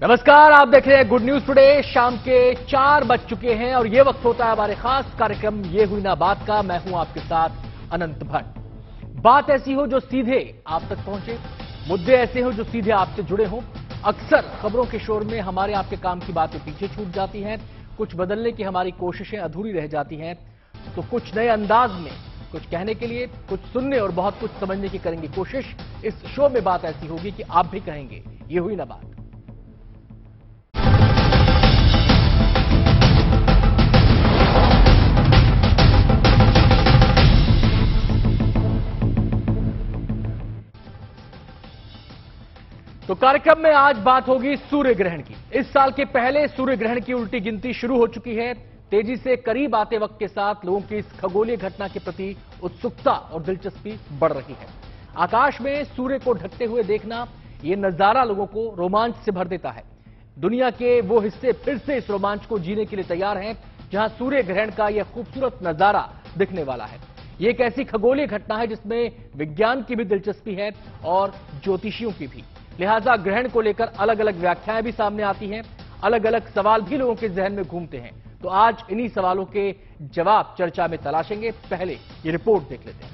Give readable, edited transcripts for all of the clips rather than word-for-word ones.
नमस्कार, आप देख रहे हैं गुड न्यूज टुडे। शाम के 4 बज चुके हैं और ये वक्त होता है हमारे खास कार्यक्रम ये हुई ना बात का। मैं हूं आपके साथ अनंत भट्ट। बात ऐसी हो जो सीधे आप तक पहुंचे, मुद्दे ऐसे हो जो सीधे आपसे जुड़े हों। अक्सर खबरों के शोर में हमारे आपके काम की बातें पीछे छूट जाती हैं, कुछ बदलने की हमारी कोशिशें अधूरी रह जाती हैं, तो कुछ नए अंदाज में कुछ कहने के लिए, कुछ सुनने और बहुत कुछ समझने की करेंगे कोशिश। इस शो में बात ऐसी होगी कि आप भी कहेंगे ये हुई ना बात। तो कार्यक्रम में आज बात होगी सूर्य ग्रहण की। इस साल के पहले सूर्य ग्रहण की उल्टी गिनती शुरू हो चुकी है। तेजी से करीब आते वक्त के साथ लोगों की इस खगोलीय घटना के प्रति उत्सुकता और दिलचस्पी बढ़ रही है। आकाश में सूर्य को ढकते हुए देखना, यह नजारा लोगों को रोमांच से भर देता है। दुनिया के वो हिस्से फिर से इस रोमांच को जीने के लिए तैयार हैं जहां सूर्य ग्रहण का यह खूबसूरत नजारा दिखने वाला है। यह एक ऐसी खगोलीय घटना है जिसमें विज्ञान की भी दिलचस्पी है और ज्योतिषियों की भी। लिहाजा ग्रहण को लेकर अलग अलग व्याख्याएं भी सामने आती हैं, अलग अलग सवाल भी लोगों के जहन में घूमते हैं। तो आज इन्हीं सवालों के जवाब चर्चा में तलाशेंगे। पहले ये रिपोर्ट देख लेते हैं।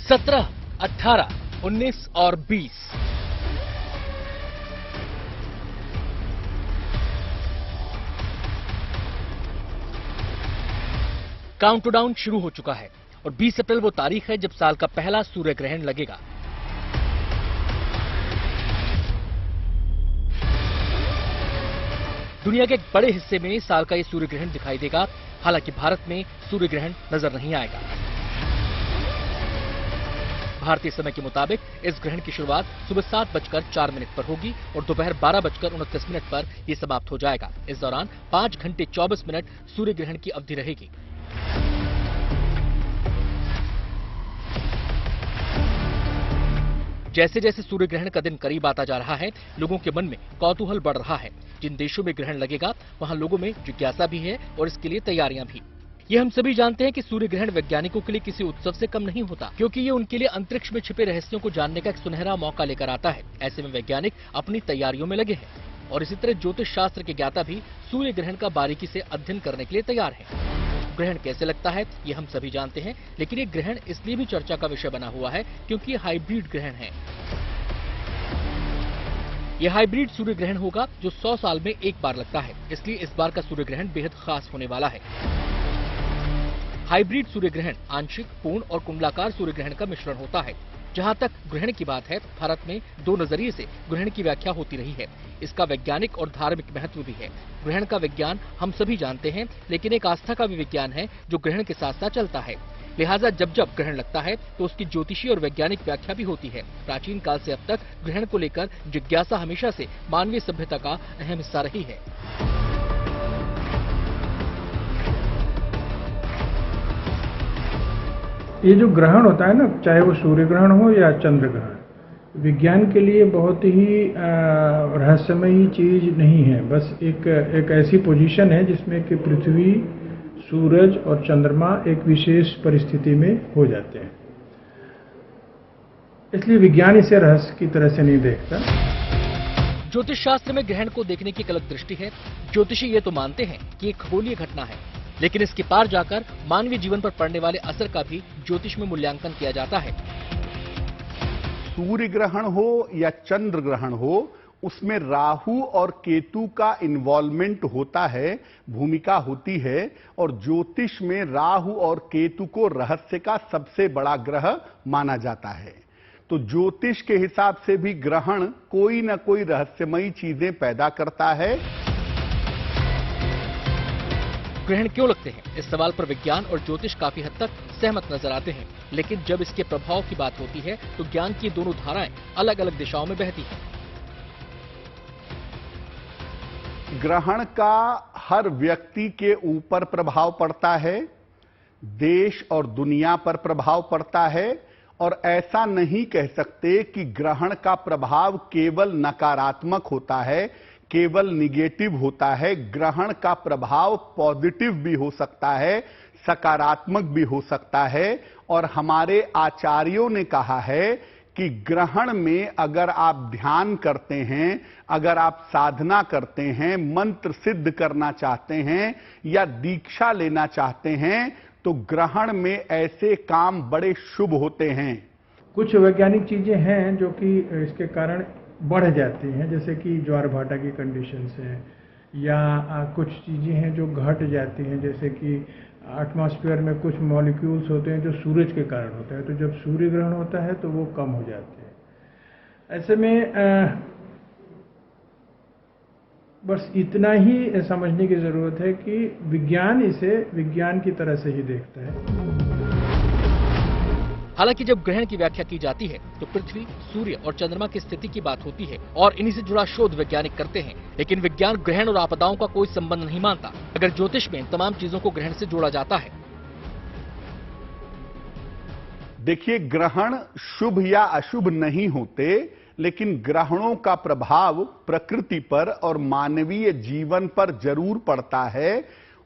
सत्रह, 18, 19 और 20। काउंटडाउन शुरू हो चुका है और 20 अप्रैल वो तारीख है जब साल का पहला सूर्य ग्रहण लगेगा। दुनिया के एक बड़े हिस्से में साल का ये सूर्य ग्रहण दिखाई देगा। हालांकि भारत में सूर्य ग्रहण नजर नहीं आएगा। भारतीय समय के मुताबिक इस ग्रहण की शुरुआत सुबह 7:04 पर होगी और दोपहर 12:29 पर यह समाप्त हो जाएगा। इस दौरान 5 घंटे 24 मिनट सूर्य ग्रहण की अवधि रहेगी। जैसे जैसे सूर्य ग्रहण का दिन करीब आता जा रहा है, लोगों के मन में कौतूहल बढ़ रहा है। जिन देशों में ग्रहण लगेगा वहां लोगों में जिज्ञासा भी है और इसके लिए तैयारियां भी। ये हम सभी जानते हैं कि सूर्य ग्रहण वैज्ञानिकों के लिए किसी उत्सव से कम नहीं होता, क्योंकि ये उनके लिए अंतरिक्ष में छिपे रहस्यों को जानने का एक सुनहरा मौका लेकर आता है। ऐसे में वैज्ञानिक अपनी तैयारियों में लगे हैं और इसी तरह ज्योतिष शास्त्र के ज्ञाता भी सूर्य ग्रहण का बारीकी से अध्ययन करने के लिए तैयार हैं। ग्रहण कैसे लगता है ये हम सभी जानते हैं, लेकिन ये ग्रहण इसलिए भी चर्चा का विषय बना हुआ है क्योंकि ये हाइब्रिड ग्रहण है। यह हाइब्रिड सूर्य ग्रहण होगा जो 100 साल में एक बार लगता है, इसलिए इस बार का सूर्य ग्रहण बेहद खास होने वाला है। हाइब्रिड सूर्य ग्रहण आंशिक, पूर्ण और कुंडलाकार सूर्य ग्रहण का मिश्रण होता है। जहां तक ग्रहण की बात है, भारत में 2 नजरिए से ग्रहण की व्याख्या होती रही है। इसका वैज्ञानिक और धार्मिक महत्व भी है। ग्रहण का विज्ञान हम सभी जानते हैं, लेकिन एक आस्था का भी विज्ञान है जो ग्रहण के साथ साथ चलता है। लिहाजा जब जब ग्रहण लगता है तो उसकी ज्योतिषी और वैज्ञानिक व्याख्या भी होती है। प्राचीन काल से अब तक ग्रहण को लेकर जिज्ञासा हमेशा से मानवीय सभ्यता का अहम हिस्सा रही है। ये जो ग्रहण होता है ना, चाहे वो सूर्य ग्रहण हो या चंद्र ग्रहण, विज्ञान के लिए बहुत ही रहस्यमयी चीज नहीं है। बस एक ऐसी पोजीशन है जिसमें कि पृथ्वी, सूरज और चंद्रमा एक विशेष परिस्थिति में हो जाते हैं। इसलिए विज्ञान इसे रहस्य की तरह से नहीं देखता। ज्योतिष शास्त्र में ग्रहण को देखने की एक अलग दृष्टि है। ज्योतिषी ये तो मानते हैं कि एक खगोलीय घटना है, लेकिन इसके पार जाकर मानवीय जीवन पर पड़ने वाले असर का भी ज्योतिष में मूल्यांकन किया जाता है। सूर्य ग्रहण हो या चंद्र ग्रहण हो, उसमें राहु और केतु का इन्वॉल्वमेंट होता है, भूमिका होती है। और ज्योतिष में राहु और केतु को रहस्य का सबसे बड़ा ग्रह माना जाता है। तो ज्योतिष के हिसाब से भी ग्रहण कोई ना कोई रहस्यमयी चीजें पैदा करता है। ग्रहण क्यों लगते हैं, इस सवाल पर विज्ञान और ज्योतिष काफी हद तक सहमत नजर आते हैं, लेकिन जब इसके प्रभाव की बात होती है तो ज्ञान की दोनों धाराएं अलग अलग दिशाओं में बहती हैं। ग्रहण का हर व्यक्ति के ऊपर प्रभाव पड़ता है, देश और दुनिया पर प्रभाव पड़ता है, और ऐसा नहीं कह सकते कि ग्रहण का प्रभाव केवल नकारात्मक होता है, केवल निगेटिव होता है। ग्रहण का प्रभाव पॉजिटिव भी हो सकता है, सकारात्मक भी हो सकता है। और हमारे आचार्यों ने कहा है कि ग्रहण में अगर आप ध्यान करते हैं, अगर आप साधना करते हैं, मंत्र सिद्ध करना चाहते हैं या दीक्षा लेना चाहते हैं, तो ग्रहण में ऐसे काम बड़े शुभ होते हैं। कुछ वैज्ञानिक चीजें हैं जो कि इसके कारण बढ़ जाती हैं, जैसे कि ज्वार भाटा की कंडीशंस हैं, या कुछ चीजें हैं जो घट जाती हैं, जैसे कि एटमॉस्फेयर में कुछ मॉलिक्यूल्स होते हैं जो सूरज के कारण होता है, तो जब सूर्य ग्रहण होता है तो वो कम हो जाते हैं। ऐसे में बस इतना ही समझने की जरूरत है कि विज्ञान इसे विज्ञान की तरह से ही देखता है। हालांकि जब ग्रहण की व्याख्या की जाती है तो पृथ्वी, सूर्य और चंद्रमा की स्थिति की बात होती है और इन्हीं से जुड़ा शोध वैज्ञानिक करते हैं, लेकिन विज्ञान ग्रहण और आपदाओं का कोई संबंध नहीं मानता। अगर ज्योतिष में इन तमाम चीजों को ग्रहण से जोड़ा जाता है। देखिए, ग्रहण शुभ या अशुभ नहीं होते, लेकिन ग्रहणों का प्रभाव प्रकृति पर और मानवीय जीवन पर जरूर पड़ता है।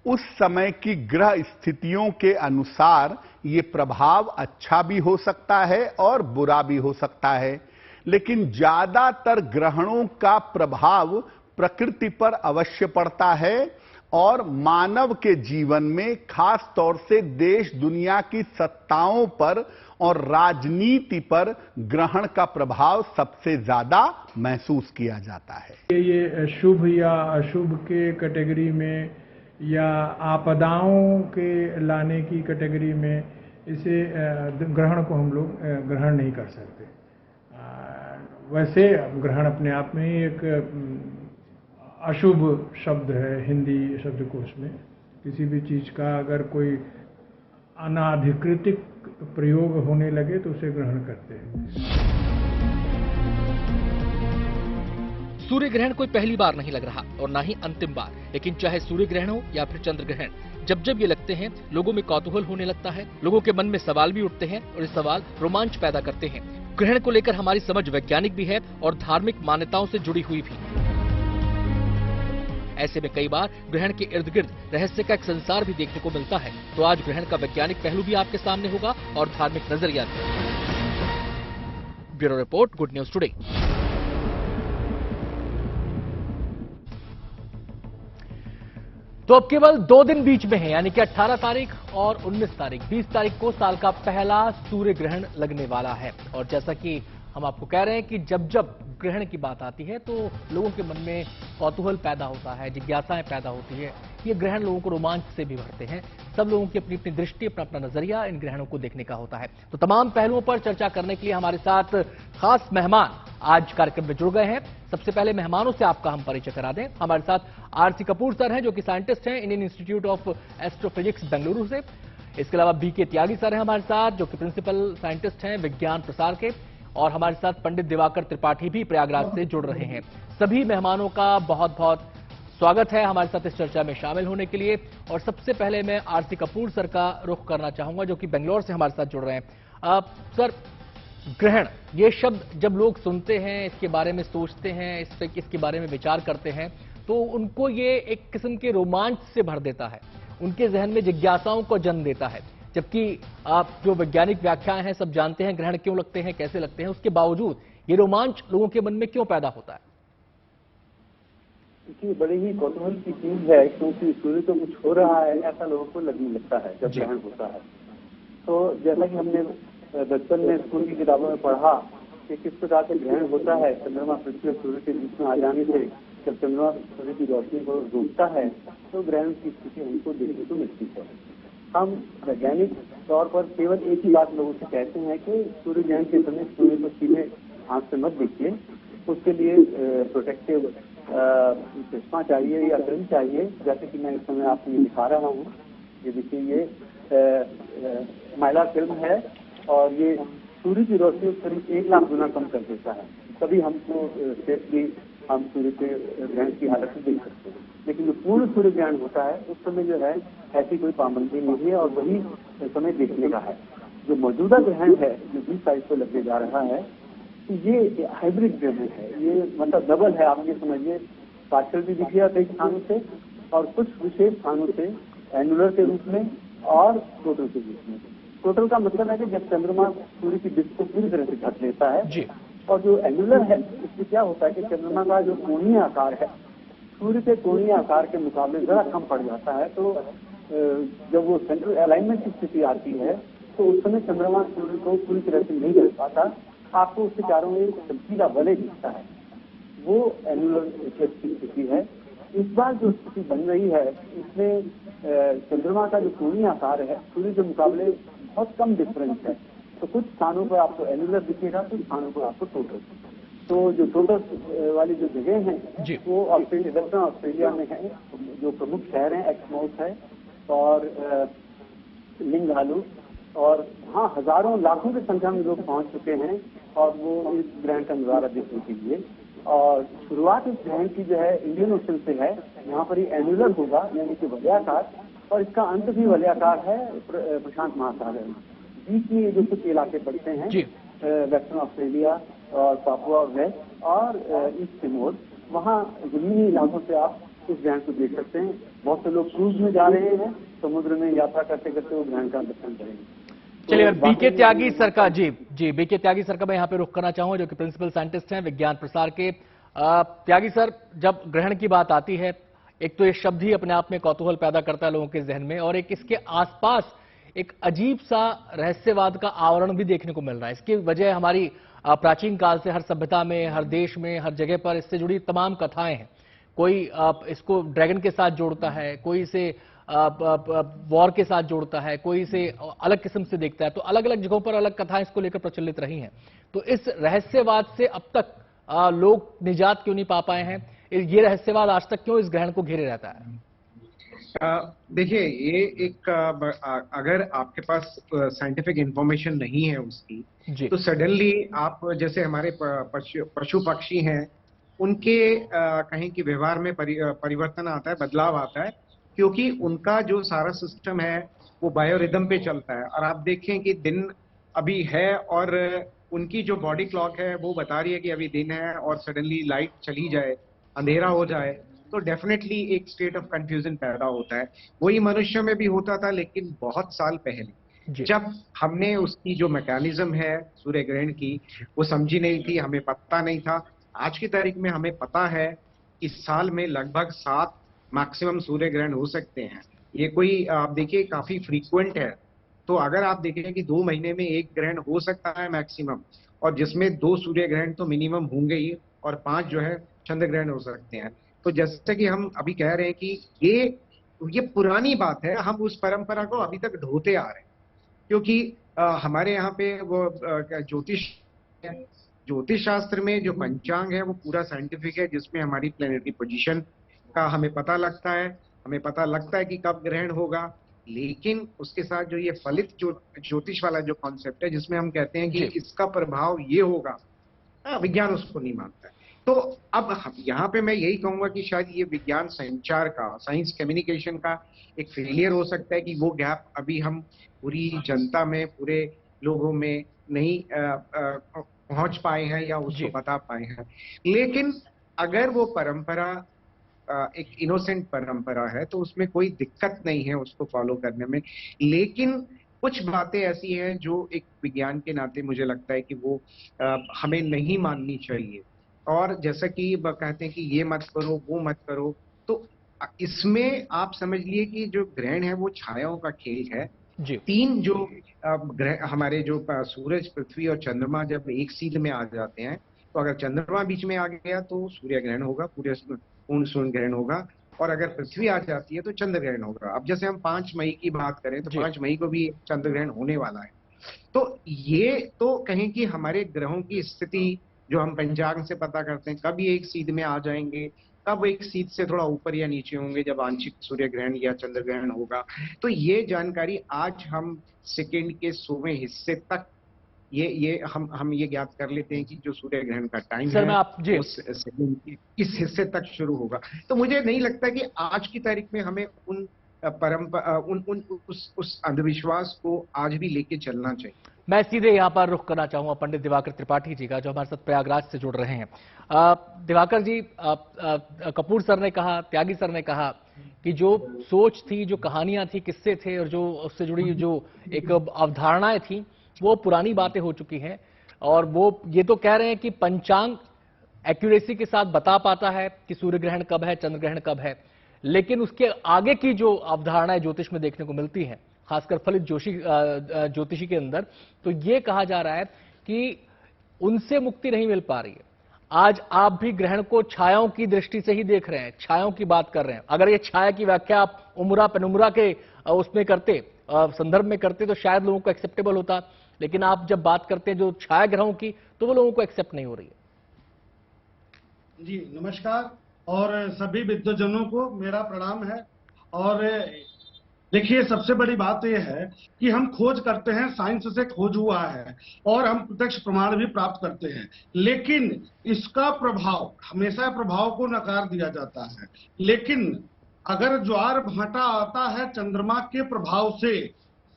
उस समय की ग्रह स्थितियों के अनुसार ये प्रभाव अच्छा भी हो सकता है और बुरा भी हो सकता है, लेकिन ज्यादातर ग्रहणों का प्रभाव प्रकृति पर अवश्य पड़ता है और मानव के जीवन में खास तौर से देश दुनिया की सत्ताओं पर और राजनीति पर ग्रहण का प्रभाव सबसे ज्यादा महसूस किया जाता है। ये शुभ या अशुभ के कैटेगरी में या आपदाओं के लाने की कैटेगरी में इसे ग्रहण को हम लोग ग्रहण नहीं कर सकते। वैसे ग्रहण अपने आप में ही एक अशुभ शब्द है हिंदी शब्दकोश में। किसी भी चीज का अगर कोई अनाधिकृत प्रयोग होने लगे तो उसे ग्रहण करते हैं। सूर्य ग्रहण कोई पहली बार नहीं लग रहा और ना ही अंतिम बार, लेकिन चाहे सूर्य ग्रहण हो या फिर चंद्र ग्रहण, जब जब ये लगते हैं लोगों में कौतूहल होने लगता है, लोगों के मन में सवाल भी उठते हैं और ये सवाल रोमांच पैदा करते हैं। ग्रहण को लेकर हमारी समझ वैज्ञानिक भी है और धार्मिक मान्यताओं से जुड़ी हुई भी। ऐसे में कई बार ग्रहण के इर्द गिर्द रहस्य का एक संसार भी देखने को मिलता है। तो आज ग्रहण का वैज्ञानिक पहलू भी आपके सामने होगा और धार्मिक नजरिया भी। Bureau report, good news today. तो अब केवल 2 दिन बीच में है, यानी कि 18 तारीख और 19 तारीख। 20 तारीख को साल का पहला सूर्य ग्रहण लगने वाला है। और जैसा कि हम आपको कह रहे हैं कि जब जब ग्रहण की बात आती है तो लोगों के मन में कौतूहल पैदा होता है, जिज्ञासाएं पैदा होती है। ये ग्रहण लोगों को रोमांच से भी भरते हैं। सब लोगों की अपनी अपनी दृष्टि, अपना अपना नजरिया इन ग्रहणों को देखने का होता है। तो तमाम पहलुओं पर चर्चा करने के लिए हमारे साथ खास मेहमान आज कार्यक्रम में जुड़ गए हैं। सबसे पहले मेहमानों से आपका हम परिचय करा दें। हमारे साथ आरसी कपूर सर हैं, जो कि साइंटिस्ट हैं Indian institute of astrophysics Bengaluru से। इसके अलावा बीके त्यागी सर हैं हमारे साथ, जो कि प्रिंसिपल साइंटिस्ट हैं विज्ञान प्रसार के। और हमारे साथ पंडित दिवाकर त्रिपाठी भी प्रयागराज से जुड़ रहे हैं। सभी मेहमानों का बहुत बहुत स्वागत है हमारे साथ इस चर्चा में शामिल होने के लिए। और सबसे पहले मैं आरसी कपूर सर का रुख करना चाहूंगा, जो कि बेंगलोर से हमारे साथ जुड़ रहे हैं। सर, ग्रहण ये शब्द जब लोग सुनते हैं, इसके बारे में सोचते हैं, इसके बारे में विचार करते हैं, तो उनको ये एक किस्म के रोमांच से भर देता है, उनके जहन में जिज्ञासाओं को जन्म देता है। जबकि आप जो वैज्ञानिक व्याख्याएं हैं सब जानते हैं ग्रहण क्यों लगते हैं, कैसे लगते हैं, उसके बावजूद ये रोमांच लोगों के मन में क्यों पैदा होता है? देखिए, बड़ी ही कौतूहल की चीज है, क्योंकि सूर्य तो कुछ हो रहा है ऐसा लोगों को लगने लगता है जब ग्रहण होता है। तो जैसा कि हमने बचपन में स्कूल की किताबों में पढ़ा कि किस प्रकार से ग्रहण होता है, चंद्रमा पृथ्वी और सूर्य के बीच में आ जाने से जब चंद्रमा सूर्य की रोशनी को डूबता है तो ग्रहण की स्थिति हमको देखने को मिलती है। हम वैज्ञानिक तौर पर केवल एक ही बात लोगों से कहते हैं कि सूर्य ग्रहण के समय सूर्य को सीधे आंख से मत देखिए, उसके लिए प्रोटेक्टिव चश्मा चाहिए या फिल्म चाहिए, जैसे कि मैं इस समय आपको ये दिखा रहा हूँ। ये देखिए, ये माइलर फिल्म है और ये सूर्य की रोशनी करीब 1 लाख गुना कम कर देता है, तभी हमको सेफली हम सूर्य के ग्रहण की हालत में देख सकते हैं। लेकिन जो पूर्ण सूर्य ग्रहण होता है उस समय जो है ऐसी कोई पाबंदी नहीं है और वही समय देखने का है। जो मौजूदा ग्रहण है जो 20 तारीख को लगने जा रहा है, तो ये हाइब्रिड ग्रहण है, ये मतलब डबल है। आप ये समझिए, पार्शियल भी दिखेगा कई स्थानों से और कुछ विशेष स्थानों से एनुलर के रूप में और टोटल के रूप में। टोटल का मतलब है कि जब चंद्रमा सूर्य की डिस्क को पूरी तरह से ढक लेता है जी। और जो एनुलर है इससे क्या होता है कि चंद्रमा का जो कोणीय आकार है सूर्य के कोणीय आकार के मुकाबले जरा कम पड़ जाता है। तो जब वो सेंट्रल अलाइनमेंट की स्थिति आती है तो उस समय चंद्रमा सूर्य को पूरी तरह से नहीं देख पाता, आपको उसके चारों में चमकीला वलय दिखता है, वो एनुलर इक्लिप्स की स्थिति है। इस बार जो स्थिति बन रही है इसमें चंद्रमा का जो कोणीय आकार है सूर्य के मुकाबले बहुत कम डिफरेंस है, तो कुछ स्थानों पर आपको एनुलर दिखेगा, कुछ स्थानों पर आपको टोटल। तो जो टोटल वाली जो जगह हैं वो वेस्टर्न ऑस्ट्रेलिया में है। जो प्रमुख शहर हैं एक्समाउथ है और लिंगालू, और हाँ हजारों लाखों की संख्या में लोग पहुंच चुके हैं और वो इस ग्रहण का नजारा देखने के लिए। और शुरुआत इस ग्रहण की जो है इंडियन ओशन से है, यहाँ पर ये एनुलर होगा यानी कि वलयाकार, और इसका अंत भी वलयाकार है प्रशांत महासागर में। बीच में ये जो कुछ इलाके पड़ते हैं वेस्टर्न ऑस्ट्रेलिया और पापुआ वेस्ट और ईस्ट तिमोर, वहाँ जमीनी इलाकों से आप इस ग्रहण को देख सकते हैं। बहुत से लोग क्रूज में जा रहे हैं, समुद्र में यात्रा करते करते वो ग्रहण का दर्शन करेंगे। चलिए, बीके त्यागी सर का जी बीके त्यागी सर का मैं यहाँ पे रुख करना चाहूंगा, जो कि प्रिंसिपल साइंटिस्ट हैं विज्ञान प्रसार के। त्यागी सर, जब ग्रहण की बात आती है, एक तो ये शब्द ही अपने आप में कौतूहल पैदा करता है लोगों के जहन में, और एक इसके आसपास एक अजीब सा रहस्यवाद का आवरण भी देखने को मिल रहा है। इसकी वजह हमारी प्राचीन काल से हर सभ्यता में, हर देश में, हर जगह पर इससे जुड़ी तमाम कथाएं हैं। कोई इसको ड्रैगन के साथ जोड़ता है, कोई इसे वॉर के साथ जोड़ता है, कोई इसे अलग किस्म से देखता है। तो अलग अलग जगहों पर अलग कथाएं इसको लेकर प्रचलित रही हैं। तो इस रहस्यवाद से अब तक लोग निजात क्यों नहीं पा पाए हैं? ये रहस्यवाद आज तक क्यों इस ग्रहण को घेरे रहता है? देखिए, ये एक अगर आपके पास साइंटिफिक इंफॉर्मेशन नहीं है उसकी, तो सडनली आप जैसे हमारे पशु पक्षी हैं उनके कहीं कि व्यवहार में परिवर्तन आता है, बदलाव आता है, क्योंकि उनका जो सारा सिस्टम है वो बायोरिदम पे चलता है। और आप देखें कि दिन अभी है और उनकी जो बॉडी क्लॉक है वो बता रही है कि अभी दिन है, और सडनली लाइट चली जाए, अंधेरा हो जाए, तो डेफिनेटली एक स्टेट ऑफ कंफ्यूजन पैदा होता है। वही मनुष्य में भी होता था, लेकिन बहुत साल पहले जब हमने उसकी जो मैकेनिज्म है सूर्य ग्रहण की वो समझी नहीं थी, हमें पता नहीं था। आज की तारीख में हमें पता है कि साल में लगभग 7 मैक्सिमम सूर्य ग्रहण हो सकते हैं। ये कोई आप देखिए काफी फ्रीक्वेंट है। तो अगर आप देखें कि 2 महीने में 1 ग्रहण हो सकता है मैक्सिमम, और जिसमें 2 सूर्य ग्रहण तो मिनिमम होंगे ही, और 5 जो है चंद्र ग्रहण हो सकते हैं। तो जैसे कि हम अभी कह रहे हैं कि ये पुरानी बात है, हम उस परंपरा को अभी तक ढोते आ रहे हैं, क्योंकि हमारे यहाँ पे वो ज्योतिष शास्त्र में जो पंचांग है वो पूरा साइंटिफिक है, जिसमें हमारी प्लेनेटरी पोजीशन का हमें पता लगता है, हमें पता लगता है कि कब ग्रहण होगा। लेकिन उसके साथ जो ये फलित ज्योतिष वाला जो कॉन्सेप्ट है, जिसमें हम कहते हैं कि इसका प्रभाव ये होगा, विज्ञान उसको नहीं मानता है। तो अब यहाँ पे मैं यही कहूंगा कि शायद ये विज्ञान संचार का, साइंस कम्युनिकेशन का एक फेलियर हो सकता है, कि वो गैप अभी हम पूरी जनता में, पूरे लोगों में नहीं पहुंच पाए हैं या उसको बता पाए हैं। लेकिन अगर वो परंपरा एक इनोसेंट परंपरा है तो उसमें कोई दिक्कत नहीं है उसको फॉलो करने में। लेकिन कुछ बातें ऐसी हैं जो एक विज्ञान के नाते मुझे लगता है कि वो हमें नहीं माननी चाहिए। और जैसा कि कहते हैं कि ये मत करो, वो मत करो, तो इसमें आप समझ लिए कि जो ग्रहण है वो छायाओं का खेल है। 3 जो ग्रह हमारे जो सूरज, पृथ्वी और चंद्रमा जब एक सीध में आ जाते हैं, तो अगर चंद्रमा बीच में आ गया तो सूर्य ग्रहण होगा, पूर्ण सूर्य ग्रहण होगा, और अगर पृथ्वी आ जाती है तो चंद्र ग्रहण होगा। अब जैसे हम 5 मई की बात करें तो 5 मई को भी चंद्र ग्रहण होने वाला है। तो ये तो कहें कि हमारे ग्रहों की स्थिति जो हम पंचांग से पता करते हैं, कब ये एक सीध में आ जाएंगे, कब एक सीध से थोड़ा ऊपर या नीचे होंगे जब आंशिक सूर्य ग्रहण या चंद्र ग्रहण होगा। तो ये जानकारी आज हम सेकेंड के 100वें हिस्से तक ये हम ये ज्ञात कर लेते हैं कि जो सूर्य ग्रहण का टाइम सर, है मैं आप जी उस सेकेंड के इस हिस्से तक शुरू होगा। तो मुझे नहीं लगता कि आज की तारीख में हमें उन परंपरा उस अंधविश्वास को आज भी लेके चलना चाहिए। मैं सीधे यहां पर रुख करना चाहूंगा पंडित दिवाकर त्रिपाठी जी का, जो हमारे साथ प्रयागराज से जुड़ रहे हैं। दिवाकर जी, कपूर सर ने कहा, त्यागी सर ने कहा कि जो सोच थी, जो कहानियां थी, किस्से थे और जो उससे जुड़ी जो एक अवधारणाएं थी, वो पुरानी बातें हो चुकी हैं। और वो ये तो कह रहे हैं कि पंचांग एक्यूरेसी के साथ बता पाता है कि सूर्य ग्रहण कब है, चंद्र ग्रहण कब है, लेकिन उसके आगे की जो अवधारणाएं ज्योतिष में देखने को मिलती हैं, खासकर फलित ज्योतिषी के अंदर, तो ये कहा जा रहा है कि उनसे मुक्ति नहीं मिल पा रही है। आज आप भी ग्रहण को छायाओं की दृष्टि से ही देख रहे हैं, छायाओं की बात कर रहे हैं। अगर ये छाया की व्याख्या आप उम्रा पेनुम्रा के उसमें करते, संदर्भ में करते, तो शायद लोगों को एक्सेप्टेबल होता, लेकिन आप जब बात करते हैं जो छाया ग्रहों की, तो वो लोगों को एक्सेप्ट नहीं हो रही है। जी नमस्कार, और सभी विद्वजनों को मेरा प्रणाम है। और देखिए, सबसे बड़ी बात यह है कि हम खोज करते हैं, साइंस से खोज हुआ है और हम प्रत्यक्ष प्रमाण भी प्राप्त करते हैं, लेकिन इसका प्रभाव, हमेशा प्रभाव को नकार दिया जाता है। लेकिन अगर ज्वार भाटा आता है चंद्रमा के प्रभाव से,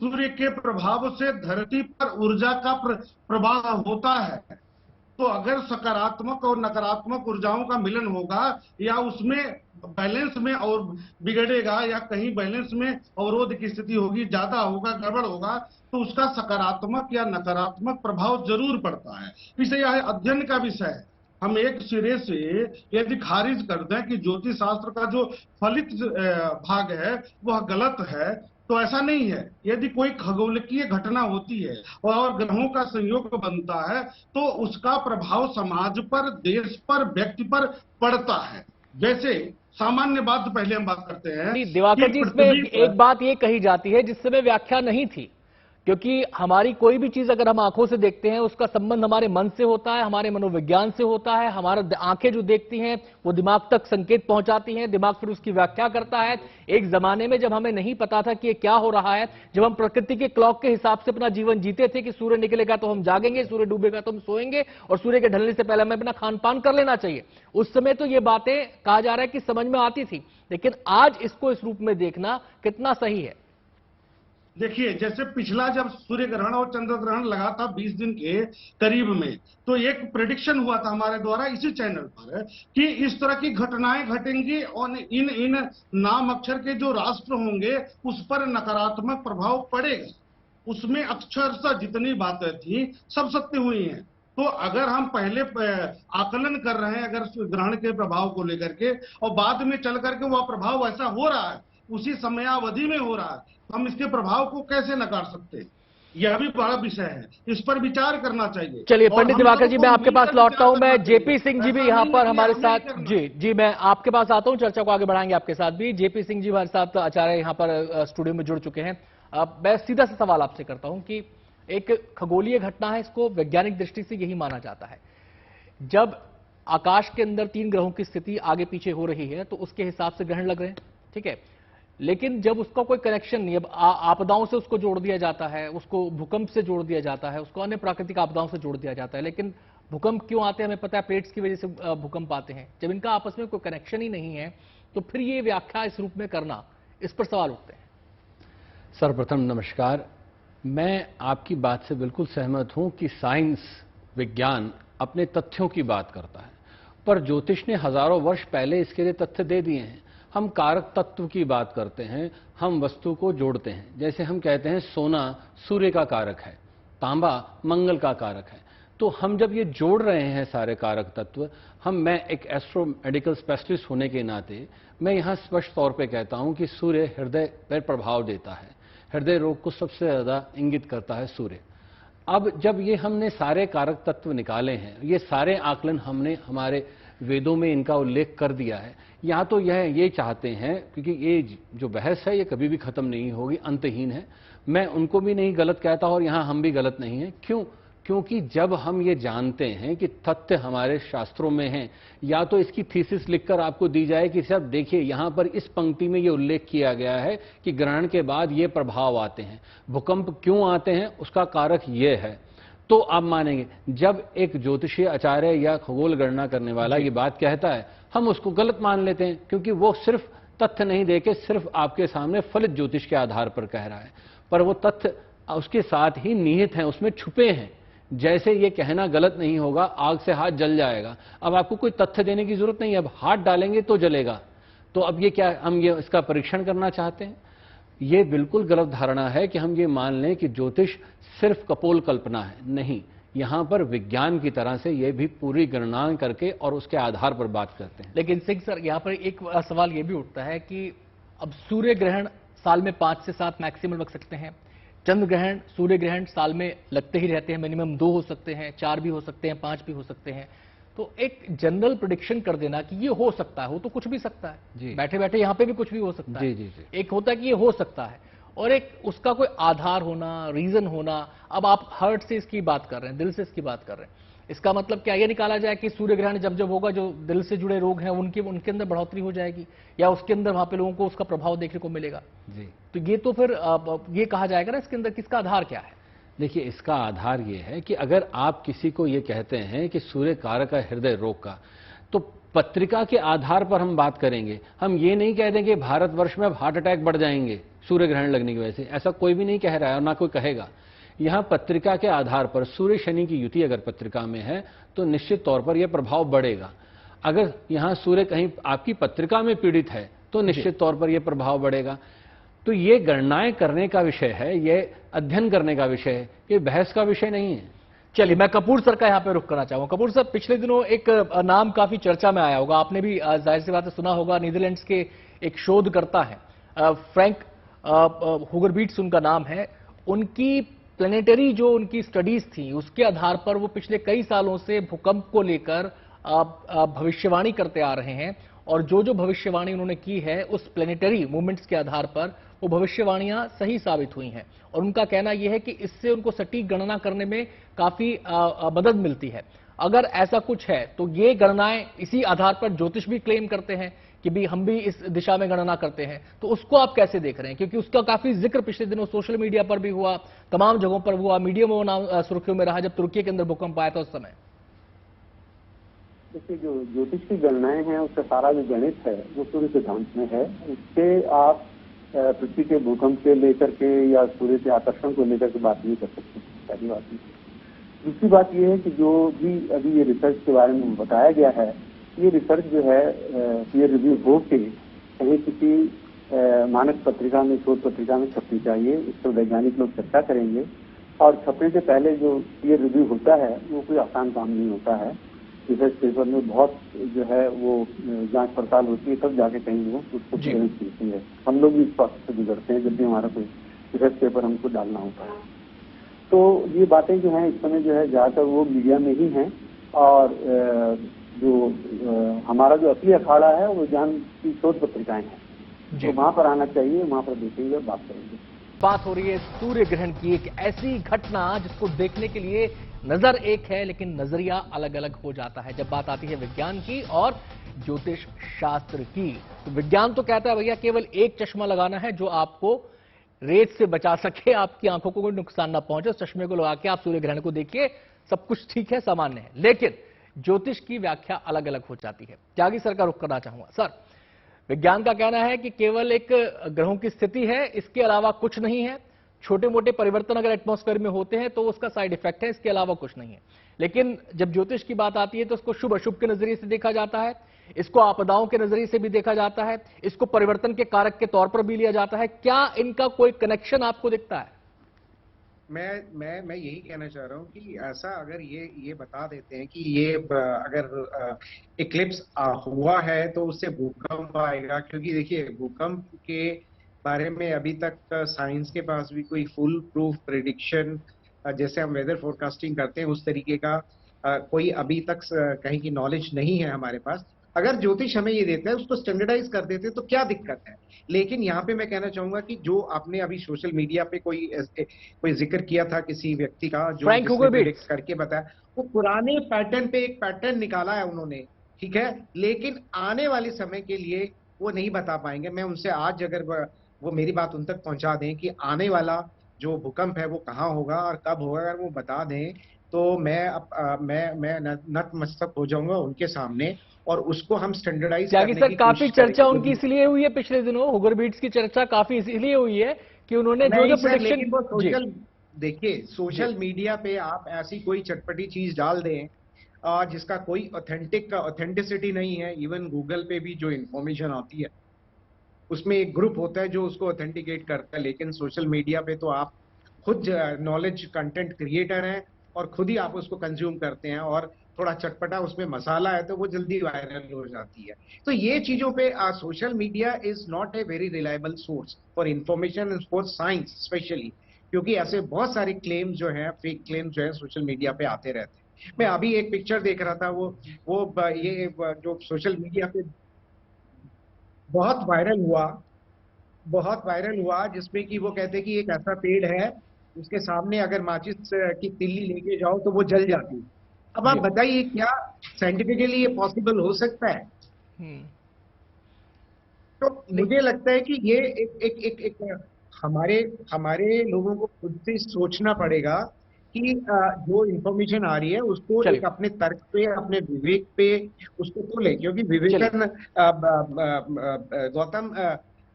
सूर्य के प्रभाव से धरती पर ऊर्जा का प्रवाह होता है, तो अगर सकारात्मक और नकारात्मक ऊर्जाओं का मिलन होगा या उसमें बैलेंस में और बिगड़ेगा या कहीं बैलेंस में अवरोध की स्थिति होगी, ज्यादा होगा, गड़बड़ होगा, तो उसका सकारात्मक या नकारात्मक प्रभाव जरूर पड़ता है। इसे यह अध्ययन का विषय है। हम एक सिरे से यदि खारिज कर दें कि ज्योतिष शास्त्र का जो फलित भाग है वह गलत है, तो ऐसा नहीं है। यदि कोई खगोलकीय घटना होती है और ग्रहों का संयोग बनता है, तो उसका प्रभाव समाज पर, देश पर, व्यक्ति पर पड़ता है। जैसे सामान्य बात पहले हम बात करते हैं। दिवाकर जी, इसमें एक बात ये कही जाती है जिस समय व्याख्या नहीं थी, क्योंकि हमारी कोई भी चीज अगर हम आंखों से देखते हैं, उसका संबंध हमारे मन से होता है, हमारे मनोविज्ञान से होता है। हमारा आंखें जो देखती हैं वो दिमाग तक संकेत पहुंचाती हैं, दिमाग फिर उसकी व्याख्या करता है। एक जमाने में जब हमें नहीं पता था कि ये क्या हो रहा है, जब हम प्रकृति के क्लॉक के हिसाब से अपना जीवन जीते थे कि सूर्य निकलेगा तो हम जागेंगे, सूर्य डूबेगा तो हम सोएंगे और सूर्य के ढलने से पहले हमें अपना खान पान कर लेना चाहिए, उस समय तो ये बातें कहा जा रहा है कि समझ में आती थी। लेकिन आज इसको इस रूप में देखना कितना सही है? देखिए, जैसे पिछला जब सूर्य ग्रहण और चंद्र ग्रहण लगा था 20 दिन के करीब में, तो एक प्रेडिक्शन हुआ था हमारे द्वारा इसी चैनल पर कि इस तरह की घटनाएं घटेंगी और इन नाम अक्षर के जो राष्ट्र होंगे उस पर नकारात्मक प्रभाव पड़ेगा। उसमें अक्षरशः जितनी बातें थी सब सत्य हुई हैं। तो अगर हम पहले आकलन कर रहे हैं अगर ग्रहण के प्रभाव को लेकर के, और बाद में चल करके वह प्रभाव ऐसा हो रहा है, उसी समयावधि में हो रहा है, हम इसके प्रभाव को कैसे नकार सकते हैं? यह भी बड़ा विषय है, इस पर विचार करना चाहिए। चलिए पंडित दिवाकर जी, मैं आपके पास लौटता हूं। मैं जेपी सिंह जी भी यहाँ पर हमारे साथ, जी मैं आपके पास आता हूं, चर्चा को आगे बढ़ाएंगे आपके साथ भी। जेपी सिंह जी हमारे साथ आचार्य यहाँ पर स्टूडियो में जुड़ चुके हैं। मैं सीधा सा सवाल आपसे करता हूं कि एक खगोलीय घटना है, इसको वैज्ञानिक दृष्टि से यही माना जाता है, जब आकाश के अंदर 3 ग्रहों की स्थिति आगे पीछे हो रही है तो उसके हिसाब से ग्रहण लग रहे हैं, ठीक है। लेकिन जब उसका कोई कनेक्शन नहीं, अब आपदाओं से उसको जोड़ दिया जाता है, उसको भूकंप से जोड़ दिया जाता है, उसको अन्य प्राकृतिक आपदाओं से जोड़ दिया जाता है, लेकिन भूकंप क्यों आते हैं हमें पता है, प्लेट्स की वजह से भूकंप आते हैं। जब इनका आपस में कोई कनेक्शन ही नहीं है तो फिर ये व्याख्या इस रूप में करना, इस पर सवाल उठते हैं। सर्वप्रथम नमस्कार। मैं आपकी बात से बिल्कुल सहमत हूं कि साइंस, विज्ञान अपने तथ्यों की बात करता है, पर ज्योतिष ने हजारों वर्ष पहले इसके लिए तथ्य दे दिए हैं। हम कारक तत्व की बात करते हैं, हम वस्तु को जोड़ते हैं। जैसे हम कहते हैं सोना सूर्य का कारक है, तांबा मंगल का कारक है। तो हम जब ये जोड़ रहे हैं सारे कारक तत्व, मैं एक एस्ट्रो मेडिकल स्पेशलिस्ट होने के नाते मैं यहाँ स्पष्ट तौर पे कहता हूँ कि सूर्य हृदय पर प्रभाव देता है, हृदय रोग को सबसे ज्यादा इंगित करता है सूर्य। अब जब ये हमने सारे कारक तत्व निकाले हैं, ये सारे आकलन हमने हमारे वेदों में इनका उल्लेख कर दिया है। यहाँ तो ये चाहते हैं, क्योंकि ये जो बहस है ये कभी भी खत्म नहीं होगी, अंतहीन है। मैं उनको भी नहीं गलत कहता और यहाँ हम भी गलत नहीं हैं। क्यों? क्योंकि जब हम ये जानते हैं कि तथ्य हमारे शास्त्रों में हैं, या तो इसकी थीसिस लिखकर आपको दी जाए कि साहब देखिए यहां पर इस पंक्ति में ये उल्लेख किया गया है कि ग्रहण के बाद ये प्रभाव आते हैं, भूकंप क्यों आते हैं उसका कारक ये है, तो आप मानेंगे। जब एक ज्योतिषीय आचार्य या खगोल गणना करने वाला ये बात कहता है, हम उसको गलत मान लेते हैं, क्योंकि वो सिर्फ तथ्य नहीं देके सिर्फ आपके सामने फलित ज्योतिष के आधार पर कह रहा है, पर वो तथ्य उसके साथ ही निहित हैं, उसमें छुपे हैं। जैसे ये कहना गलत नहीं होगा, आग से हाथ जल जाएगा, अब आपको कोई तथ्य देने की जरूरत नहीं है, अब हाथ डालेंगे तो जलेगा। तो अब ये क्या हम ये इसका परीक्षण करना चाहते हैं? ये बिल्कुल गलत धारणा है कि हम ये मान लें कि ज्योतिष सिर्फ कपोल कल्पना है। नहीं, यहां पर विज्ञान की तरह से ये भी पूरी गणना करके और उसके आधार पर बात करते हैं। लेकिन सिंह सर, यहाँ पर एक सवाल ये भी उठता है कि अब सूर्य ग्रहण साल में 5 से 7 मैक्सिमम लग सकते हैं, चंद्र ग्रहण सूर्य ग्रहण साल में लगते ही रहते हैं, मिनिमम 2 हो सकते हैं, 4 भी हो सकते हैं, 5 भी हो सकते हैं। तो एक जनरल प्रेडिक्शन कर देना कि ये हो सकता है, हो तो कुछ भी सकता है, बैठे बैठे यहाँ पे भी कुछ भी हो सकता है। जी। एक होता है कि ये हो सकता है, और एक उसका कोई आधार होना, रीजन होना। अब आप हार्ट से इसकी बात कर रहे हैं, दिल से इसकी बात कर रहे हैं, इसका मतलब क्या ये निकाला जाए कि सूर्य ग्रहण जब जब होगा जो दिल से जुड़े रोग हैं उनके अंदर बढ़ोतरी हो जाएगी, या उसके अंदर वहां पे लोगों को उसका प्रभाव देखने को मिलेगा? जी, तो ये तो फिर ये कहा जाएगा ना, इसके अंदर किसका आधार क्या है? देखिए, इसका आधार ये है कि अगर आप किसी को ये कहते हैं कि सूर्य कारक है हृदय रोग का, तो पत्रिका के आधार पर हम बात करेंगे। हम ये नहीं कह देंगे भारतवर्ष में अब हार्ट अटैक बढ़ जाएंगे सूर्य ग्रहण लगने की वजह से, ऐसा कोई भी नहीं कह रहा है और ना कोई कहेगा। यहां पत्रिका के आधार पर सूर्य शनि की युति अगर पत्रिका में है तो निश्चित तौर पर यह प्रभाव बढ़ेगा। अगर यहां सूर्य कहीं आपकी पत्रिका में पीड़ित है तो निश्चित तौर पर यह प्रभाव बढ़ेगा। तो ये गणनाएं करने का विषय है, ये अध्ययन करने का विषय है, ये बहस का विषय नहीं है। चलिए, मैं कपूर सर का यहां पे रुख करना चाहूंगा। कपूर सर, पिछले दिनों एक नाम काफी चर्चा में आया होगा, आपने भी जाहिर सी बात है सुना होगा। नीदरलैंड्स के एक शोधकर्ता है फ्रैंक हुगरबीट्स उनका नाम है। उनकी प्लेनेटरी जो उनकी स्टडीज थी उसके आधार पर वो पिछले कई सालों से भूकंप को लेकर भविष्यवाणी करते आ रहे हैं, और जो जो भविष्यवाणी उन्होंने की है उस प्लेनेटरी मूवमेंट्स के आधार पर वो भविष्यवाणियां सही साबित हुई हैं। और उनका कहना यह है कि इससे उनको सटीक गणना करने में काफी मदद मिलती है। अगर ऐसा कुछ है तो ये गणनाएं इसी आधार पर ज्योतिष भी क्लेम करते हैं कि भी हम भी इस दिशा में गणना करते हैं, तो उसको आप कैसे देख रहे हैं? क्योंकि उसका काफी जिक्र पिछले दिनों सोशल मीडिया पर भी हुआ, तमाम जगहों पर हुआ, मीडिया में वो नाम सुर्खियों में रहा जब तुर्की के अंदर भूकंप आया था उस समय। देखिए, जो ज्योतिष की गणनाएं हैं उसका सारा जो गणित है वो सूर्य सिद्धांत में है। उससे आप पृथ्वी के भूकंप से लेकर के या सूर्य के आकर्षण को लेकर के बात नहीं कर सकते, पहली बात नहीं। दूसरी बात यह है कि जो भी अभी ये रिसर्च के बारे में बताया गया है, ये रिसर्च जो है पीयर रिव्यू हो के कहीं किसी मानक पत्रिका में, शोध पत्रिका में छपनी चाहिए। इस पर वैज्ञानिक लोग चर्चा करेंगे, और छपने से पहले जो पीयर रिव्यू होता है वो कोई आसान काम नहीं होता है। रिसर्च पेपर में बहुत जो है वो जांच पड़ताल होती है, तब जाके कहीं वो उसको क्लियरेंस मिलती है। हम लोग भी इस प्रोसेस से गुजरते हैं जब भी हमारा कोई रिसर्च पेपर हमको डालना होता है। तो ये बातें जो हैं इस समय जो है ज्यादातर वो मीडिया में ही हैं, और जो हमारा जो असली अखाड़ा है वो विज्ञान की शोध पत्रिकाएं हैं, तो वहां पर आना चाहिए, वहां पर देखेंगे और बात करेंगे। बात हो रही है सूर्य ग्रहण की, एक ऐसी घटना जिसको देखने के लिए नजर एक है लेकिन नजरिया अलग अलग हो जाता है जब बात आती है विज्ञान की और ज्योतिष शास्त्र की। तो विज्ञान तो कहता है भैया केवल एक चश्मा लगाना है जो आपको रेत से बचा सके, आपकी आंखों को कोई नुकसान ना पहुंचे, उस चश्मे को लगा के आप सूर्य ग्रहण को देखिए, सब कुछ ठीक है, सामान्य है। लेकिन ज्योतिष की व्याख्या अलग अलग हो जाती है। त्यागी सर का रुख करना चाहूंगा। सर, विज्ञान का कहना है कि केवल एक ग्रहों की स्थिति है, इसके अलावा कुछ नहीं है। छोटे मोटे परिवर्तन अगर एटमॉस्फेयर में होते हैं तो उसका साइड इफेक्ट है, इसके अलावा कुछ नहीं है। लेकिन जब ज्योतिष की बात आती है तो इसको शुभ अशुभ के नजरिए से देखा जाता है, इसको आपदाओं के नजरिए से भी देखा जाता है, इसको परिवर्तन के कारक के तौर पर भी लिया जाता है। क्या इनका कोई कनेक्शन आपको दिखता है? मैं यही कहना चाह रहा हूँ कि ऐसा अगर ये बता देते हैं कि ये अगर इक्लिप्स हुआ है तो उससे भूकंप आएगा, क्योंकि देखिए भूकंप के बारे में अभी तक साइंस के पास भी कोई फुल प्रूफ प्रेडिक्शन जैसे हम वेदर फोरकास्टिंग करते हैं उस तरीके का कोई अभी तक कहीं की नॉलेज नहीं है हमारे पास। अगर ज्योतिष हमें ये देता है उसको स्टैंडर्डाइज कर देते तो क्या दिक्कत है। लेकिन यहाँ पे मैं कहना चाहूंगा कि जो आपने अभी सोशल मीडिया पे कोई जिक्र किया था किसी व्यक्ति का जो फ्रैंक जिसने हुगरबिट्स। प्रिडिक्ट करके बताया, वो पुराने पैटर्न पे एक पैटर्न निकाला है उन्होंने, ठीक है, लेकिन आने वाले समय के लिए वो नहीं बता पाएंगे। मैं उनसे आज अगर वो मेरी बात उन तक पहुंचा दें कि आने वाला जो भूकंप है वो कहाँ होगा और कब होगा, अगर वो बता दें तो मैं नतमस्तक हो जाऊंगा उनके सामने, और उसको हम स्टैंडर्डाइज त्यागी करने सर, की काफी कोशिश चर्चा करेंगे। उनकी इसलिए हुई है पिछले दिनों, हुगरबिट्स की चर्चा काफी इसलिए हुई है कि उन्होंने जो नहीं जो सर, लेकिन वो प्रेडिक्शन। सोशल, देखिए सोशल मीडिया पे आप ऐसी कोई चटपटी चीज डाल दें जिसका कोई ऑथेंटिसिटी नहीं है। इवन गूगल पे भी जो इंफॉर्मेशन आती है उसमें एक ग्रुप होता है जो उसको ऑथेंटिकेट करता है, लेकिन सोशल मीडिया पे तो आप खुद नॉलेज कंटेंट क्रिएटर हैं और खुद ही आप उसको कंज्यूम करते हैं, और थोड़ा चटपटा उसमें मसाला है तो वो जल्दी वायरल हो जाती है। तो ये चीजों पे social media is not a very reliable source for information and for science specially, क्योंकि ऐसे बहुत सारे क्लेम्स जो हैं, फेक क्लेम्स जो है सोशल मीडिया पे आते रहते हैं। मैं अभी एक पिक्चर देख रहा था, ये जो सोशल मीडिया पे बहुत वायरल हुआ जिसमें कि वो कहते हैं कि एक ऐसा पेड़ है उसके सामने अगर माचिस की तिल्ली लेके जाओ तो वो जल जाती है। अब आप बताइए क्या साइंटिफिकली ये पॉसिबल हो सकता है? तो मुझे लगता है कि ये एक हमारे लोगों को खुद से सोचना पड़ेगा कि जो इंफॉर्मेशन आ रही है उसको एक अपने तर्क पे, अपने विवेक पे उसको तोले, क्योंकि विवेचन गौतम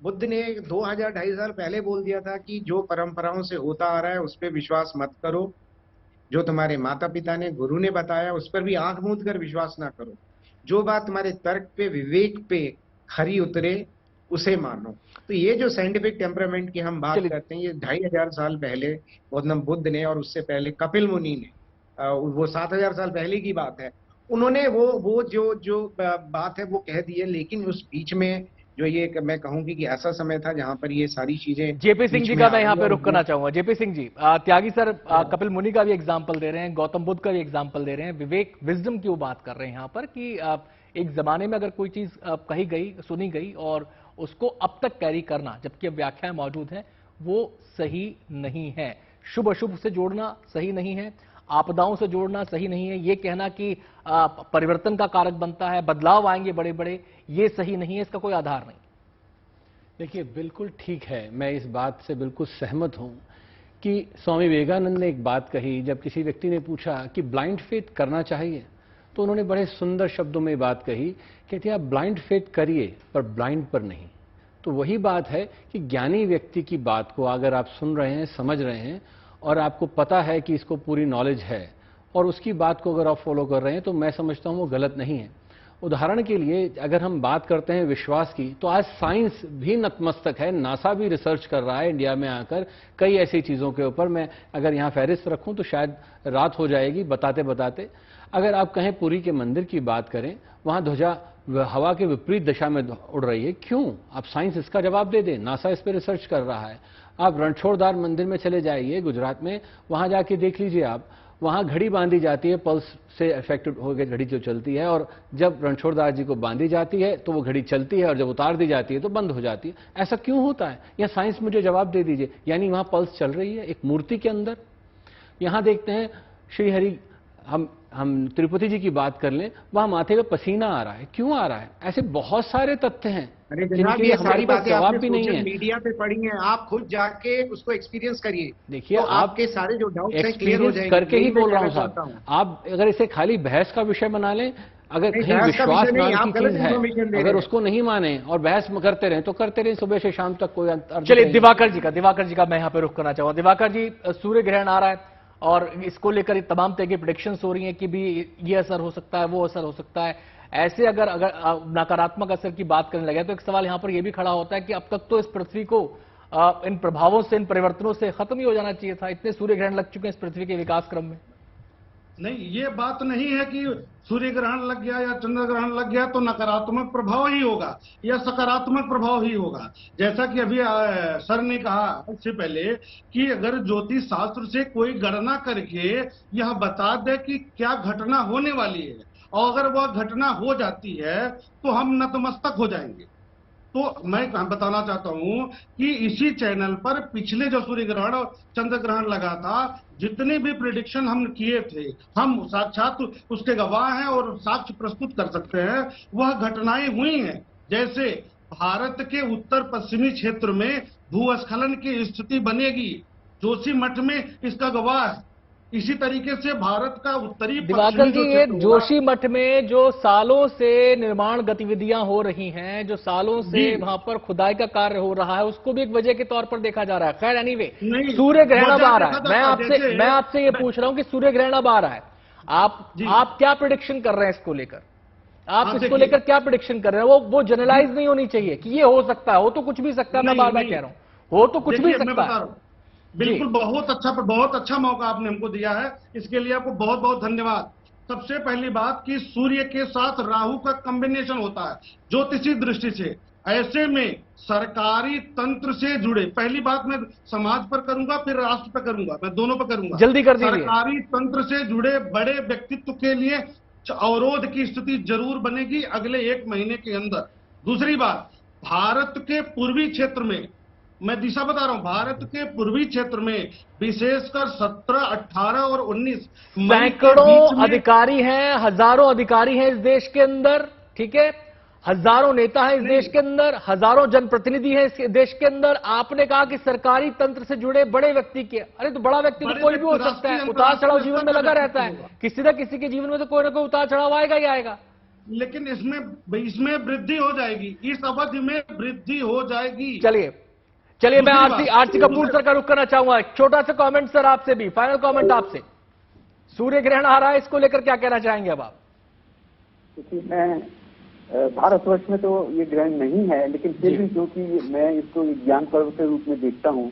बुद्ध ने 2000-2500 पहले बोल दिया था कि जो परंपराओं से होता आ रहा है उस पर विश्वास मत करो, जो तुम्हारे माता पिता ने, गुरु ने बताया उस पर भी आंख मूंद कर विश्वास ना करो, जो बात तुम्हारे तर्क पे, विवेक पे खरी उतरे उसे मानो। तो ये जो साइंटिफिक टेम्परामेंट की हम बात करते हैं, ये 2500 साल पहले गौतम बुद्ध ने और उससे पहले कपिल मुनि ने, वो 7000 साल पहले की बात है, उन्होंने वो जो बात है वो कह दी है। लेकिन उस बीच में जो ये मैं कहूंगी कि ऐसा समय था जहां पर ये सारी चीजें, जेपी सिंह जी का मैं यहाँ पे रुक करना चाहूंगा। जेपी सिंह जी, त्यागी सर कपिल मुनि का भी एग्जाम्पल दे रहे हैं, गौतम बुद्ध का भी एग्जाम्पल दे रहे हैं, विवेक विजडम की वो बात कर रहे हैं यहाँ पर कि एक जमाने में अगर कोई चीज कही गई, सुनी गई और उसको अब तक कैरी करना, जबकि अब व्याख्याएं मौजूद हैं, वो सही नहीं है। शुभ अशुभ से जोड़ना सही नहीं है, आपदाओं से जोड़ना सही नहीं है, ये कहना कि परिवर्तन का कारक बनता है, बदलाव आएंगे बड़े बड़े, ये सही नहीं है, इसका कोई आधार नहीं। देखिए, बिल्कुल ठीक है, मैं इस बात से बिल्कुल सहमत हूं कि स्वामी विवेकानंद ने एक बात कही, जब किसी व्यक्ति ने पूछा कि ब्लाइंड फेथ करना चाहिए, तो उन्होंने बड़े सुंदर शब्दों में बात कही, कहते हैं आप ब्लाइंड फेथ करिए पर ब्लाइंड पर नहीं। तो वही बात है कि ज्ञानी व्यक्ति की बात को अगर आप सुन रहे हैं, समझ रहे हैं और आपको पता है कि इसको पूरी नॉलेज है और उसकी बात को अगर आप फॉलो कर रहे हैं, तो मैं समझता हूं वो गलत नहीं है। उदाहरण के लिए अगर हम बात करते हैं विश्वास की, तो आज साइंस भी नतमस्तक है, नासा भी रिसर्च कर रहा है इंडिया में आकर कई ऐसी चीज़ों के ऊपर। मैं अगर यहाँ फहरिस्त रखूं तो शायद रात हो जाएगी बताते बताते। अगर आप कहें पुरी के मंदिर की बात करें, वहाँ ध्वजा हवा के विपरीत दिशा में उड़ रही है, क्यों? आप साइंस इसका जवाब दे दें, नासा इस पर रिसर्च कर रहा है। आप रणछोड़दार मंदिर में चले जाइए गुजरात में, वहाँ जाके देख लीजिए आप, वहाँ घड़ी बांधी जाती है, पल्स से अफेक्टेड होकर घड़ी जो चलती है, और जब रणछोड़दार जी को बांधी जाती है तो वो घड़ी चलती है और जब उतार दी जाती है तो बंद हो जाती है। ऐसा क्यों होता है? या साइंस मुझे जवाब दे दीजिए। यानी वहाँ पल्स चल रही है एक मूर्ति के अंदर। यहाँ देखते हैं श्रीहरि, हम तिरुपति जी की बात कर लें, वहां माथे पे पसीना आ रहा है, क्यों आ रहा है? ऐसे बहुत सारे तथ्य हैं। अरे जनाब, ये सारी बातें जवाब आपने भी नहीं सोशल है, मीडिया पे पढ़ी हैं, आप खुद जाके उसको एक्सपीरियंस करिए। देखिए, तो आपके सारे जो डाउट्स हैं क्लियर हो जाएंगे। करके ही बोल रहा हूं साहब। आप अगर इसे खाली बहस का विषय बना लें, अगर कहीं विश्वास नाम की चीज है, अगर उसको नहीं माने और बहस करते रहे तो करते रहे सुबह से शाम तक, कोई अर्थ। चलिए, दिवाकर जी का मैं यहाँ पे रुख करना चाहूंगा। दिवाकर जी, सूर्य ग्रहण आ रहा है और इसको लेकर तमाम तरह की प्रेडिक्शंस हो रही हैं कि भी ये असर हो सकता है, वो असर हो सकता है। ऐसे अगर नकारात्मक असर की बात करने लगे तो एक सवाल यहां पर यह भी खड़ा होता है कि अब तक तो इस पृथ्वी को इन प्रभावों से, इन परिवर्तनों से खत्म ही हो जाना चाहिए था। इतने सूर्य ग्रहण लग चुके हैं इस पृथ्वी के विकास क्रम में। नहीं, ये बात नहीं है कि सूर्य ग्रहण लग गया या चंद्र ग्रहण लग गया तो नकारात्मक प्रभाव ही होगा या सकारात्मक प्रभाव ही होगा। जैसा कि अभी सर ने कहा इससे पहले कि अगर ज्योतिष शास्त्र से कोई गणना करके यह बता दे कि क्या घटना होने वाली है और अगर वह घटना हो जाती है तो हम नतमस्तक हो जाएंगे। तो मैं बताना चाहता हूं कि इसी चैनल पर पिछले जो सूर्य ग्रहण और चंद्र ग्रहण लगा था, जितनी भी प्रिडिक्शन हम किए थे, हम साक्षात उसके गवाह हैं और साक्ष्य प्रस्तुत कर सकते हैं, वह घटनाएं हुई हैं। जैसे भारत के उत्तर पश्चिमी क्षेत्र में भूस्खलन की स्थिति बनेगी, जोशीमठ में इसका गवाह है। इसी तरीके से भारत का उत्तरी दिवाकर जी, ये जोशीमठ में जो सालों से निर्माण गतिविधियां हो रही हैं, जो सालों से वहां पर खुदाई का कार्य हो रहा है, उसको भी एक वजह के तौर पर देखा जा रहा है। खैर एनीवे, सूर्य ग्रहण अब आ रहा है। मैं आपसे ये पूछ रहा हूं कि सूर्य ग्रहण अब आ रहा है, आप क्या प्रेडिक्शन कर रहे हैं इसको लेकर? आप इसको लेकर क्या प्रेडिक्शन कर रहे हैं? वो जनरलाइज नहीं होनी चाहिए कि ये हो सकता है, हो तो कुछ भी सकता है। मैं बार बार कह रहा हूं, हो तो कुछ भी सकता है। बिल्कुल, बहुत अच्छा मौका आपने हमको दिया है, इसके लिए आपको बहुत बहुत धन्यवाद। सबसे पहली बात कि सूर्य के साथ राहु का कॉम्बिनेशन होता है ज्योतिषी दृष्टि से। ऐसे में सरकारी तंत्र से जुड़े, पहली बात मैं समाज पर करूंगा, फिर राष्ट्र पर करूंगा, मैं दोनों पर करूंगा। जल्दी कर दीजिए। सरकारी तंत्र से जुड़े बड़े व्यक्तित्व के लिए अवरोध की स्थिति जरूर बनेगी अगले 1 महीने के अंदर। दूसरी बात, भारत के पूर्वी क्षेत्र में, मैं दिशा बता रहा हूं, भारत के पूर्वी क्षेत्र में विशेषकर 17, 18 और 19 सैकड़ों अधिकारी हैं, हजारों अधिकारी हैं इस देश के अंदर, ठीक है, हजारों नेता हैं इस देश के अंदर, हजारों जनप्रतिनिधि हैं इस देश के अंदर। आपने कहा कि सरकारी तंत्र से जुड़े बड़े व्यक्ति के, अरे तो बड़ा व्यक्ति तो कोई भी हो सकता है, उतार चढ़ाव जीवन में लगा रहता है, किसी न किसी के जीवन में तो कोई ना कोई उतार चढ़ाव आएगा ही आएगा। लेकिन इसमें वृद्धि हो जाएगी, इस अवधि में वृद्धि हो जाएगी। चलिए मैं आरसी कपूर सर का रुख करना चाहूंगा। एक छोटा सा कमेंट सर आपसे भी, फाइनल कमेंट आपसे। सूर्य ग्रहण आ रहा है, इसको लेकर क्या कहना चाहेंगे अब आप? क्योंकि मैं भारतवर्ष में तो ये ग्रहण नहीं है, लेकिन फिर भी क्योंकि मैं इसको विज्ञान पर्व के रूप में देखता हूँ,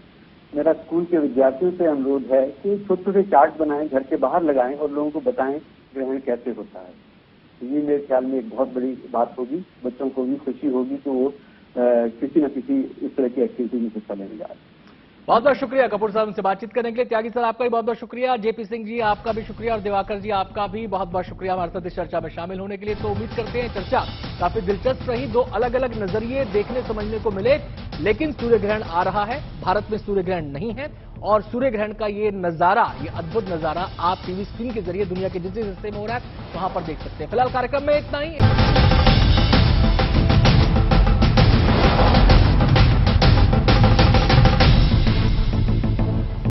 मेरा स्कूल के विद्यार्थियों से अनुरोध है कि छोटे छोटे चार्ट बनाएं, घर के बाहर लगाएं और लोगों को बताएं ग्रहण कैसे होता है। ये मेरे ख्याल में एक बहुत बड़ी बात होगी, बच्चों को भी खुशी होगी कि वो किसी न किसी इस तरह की एक्टिविटी में हिस्सा लेने जा रहे हैं। बहुत बहुत शुक्रिया कपूर साहब से बातचीत करने के लिए। त्यागी सर आपका भी बहुत बहुत शुक्रिया, जेपी सिंह जी आपका भी शुक्रिया और दिवाकर जी आपका भी बहुत बहुत शुक्रिया हमारे साथ इस चर्चा में शामिल होने के लिए। तो उम्मीद करते हैं चर्चा काफी दिलचस्प रही, 2 अलग अलग नजरिए देखने समझने को मिले। लेकिन सूर्य ग्रहण आ रहा है, भारत में सूर्य ग्रहण नहीं है, और सूर्य ग्रहण का ये नजारा, ये अद्भुत नजारा आप टीवी स्क्रीन के जरिए दुनिया के जिस हिस्से में हो रहा है वहां पर देख सकते हैं। फिलहाल कार्यक्रम में इतना ही।